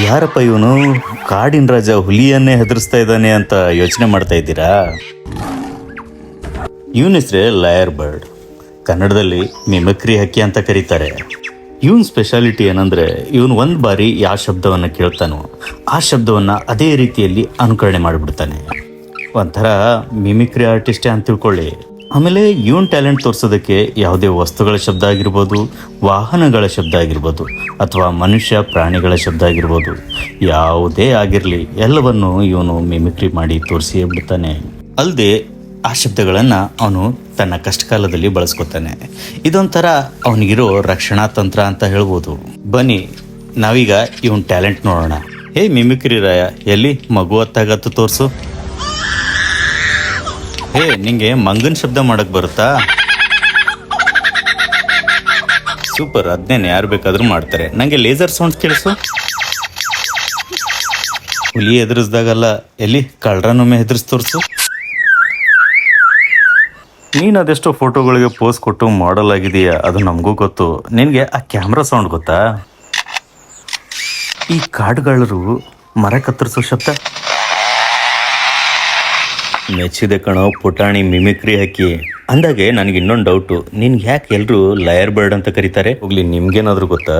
ಯಾರಪ್ಪ ಇವನು ಕಾಡಿನ ರಾಜ ಹುಲಿಯನ್ನೇ ಹೆದರ್ಸ್ತಾ ಇದ್ದಾನೆ ಅಂತ ಯೋಚನೆ ಮಾಡ್ತಾ ಇದ್ದೀರಾ? ಇವನ ಹೆಸರೇ ಲಯರ್ ಬರ್ಡ್. ಕನ್ನಡದಲ್ಲಿ ಮಿಮಿಕ್ರಿ ಹಕ್ಕಿ ಅಂತ ಕರೀತಾರೆ. ಇವನ್ ಸ್ಪೆಷಾಲಿಟಿ ಏನಂದ್ರೆ ಇವನು ಒಂದು ಬಾರಿ ಯಾವ ಶಬ್ದವನ್ನು ಕೇಳ್ತಾನೋ ಆ ಶಬ್ದವನ್ನು ಅದೇ ರೀತಿಯಲ್ಲಿ ಅನುಕರಣೆ ಮಾಡಿಬಿಡ್ತಾನೆ. ಒಂಥರ ಮಿಮಿಕ್ರಿ ಆರ್ಟಿಸ್ಟೇ ಅಂತ ತಿಳ್ಕೊಳ್ಳಿ. ಆಮೇಲೆ ಇವನ್ ಟ್ಯಾಲೆಂಟ್ ತೋರಿಸೋದಕ್ಕೆ ಯಾವುದೇ ವಸ್ತುಗಳ ಶಬ್ದ ಆಗಿರ್ಬೋದು, ವಾಹನಗಳ ಶಬ್ದ ಆಗಿರ್ಬೋದು, ಅಥವಾ ಮನುಷ್ಯ ಪ್ರಾಣಿಗಳ ಶಬ್ದ ಆಗಿರ್ಬೋದು, ಯಾವುದೇ ಆಗಿರಲಿ ಎಲ್ಲವನ್ನು ಇವನು ಮಿಮಿಕ್ರಿ ಮಾಡಿ ತೋರಿಸಿಯೇ ಬಿಡ್ತಾನೆ. ಅಲ್ಲದೆ ಆ ಶಬ್ದಗಳನ್ನು ಅವನು ತನ್ನ ಕಷ್ಟಕಾಲದಲ್ಲಿ ಬಳಸ್ಕೊತಾನೆ. ಇದೊಂಥರ ಅವನಿಗಿರೋ ರಕ್ಷಣಾ ತಂತ್ರ ಅಂತ ಹೇಳ್ಬೋದು. ಬನ್ನಿ ನಾವೀಗ ಇವನ್ ಟ್ಯಾಲೆಂಟ್ ನೋಡೋಣ. ಹೇ ಮಿಮಿಕ್ರಿ ರಾಯ, ಎಲ್ಲಿ ಮಗು ಹೊತ್ತಾಗತ್ತು ತೋರಿಸು. ಹೇ, ನಿಂಗೆ ಮಂಗನ್ ಶಬ್ದ ಮಾಡಕ್ ಬರುತ್ತಾ? ಸೂಪರ್, ಅದನ್ನೇನು ಯಾರು ಬೇಕಾದ್ರೂ ಮಾಡ್ತಾರೆ. ನಂಗೆ ಲೇಸರ್ ಸೌಂಡ್ ಕೇಳಿಸು. ಹುಲಿ ಎದುರಿಸ್ದಾಗಲ್ಲ, ಎಲ್ಲಿ ಕಳ್ರನೊಮ್ಮೆ ಹೆದರ್ಸ್ ತೋರಿಸು. ನೀನು ಅದೆಷ್ಟೋ ಫೋಟೋಗಳಿಗೆ ಪೋಸ್ ಕೊಟ್ಟು ಮಾಡಲ್ ಆಗಿದೆಯಾ, ಅದು ನಮಗೂ ಗೊತ್ತು. ನಿನಗೆ ಆ ಕ್ಯಾಮ್ರಾ ಸೌಂಡ್ ಗೊತ್ತಾ? ಈ ಕಾಡುಗಾಳರು ಮರ ಕತ್ತರಿಸೋ ಶಬ್ದ. ಮೆಚ್ಚಿದೆ ಕಣೋ ಪುಟಾಣಿ ಮಿಮಿಕ್ರಿ ಹಾಕಿ. ಅಂದಾಗೆ ನನಗೆ ಇನ್ನೊಂದು ಡೌಟು, ನಿನ್ಗೆ ಯಾಕೆ ಎಲ್ಲರೂ ಲಯರ್ ಬರ್ಡ್ ಅಂತ ಕರೀತಾರೆ? ಹೋಗ್ಲಿ, ನಿಮ್ಗೇನಾದ್ರೂ ಗೊತ್ತಾ?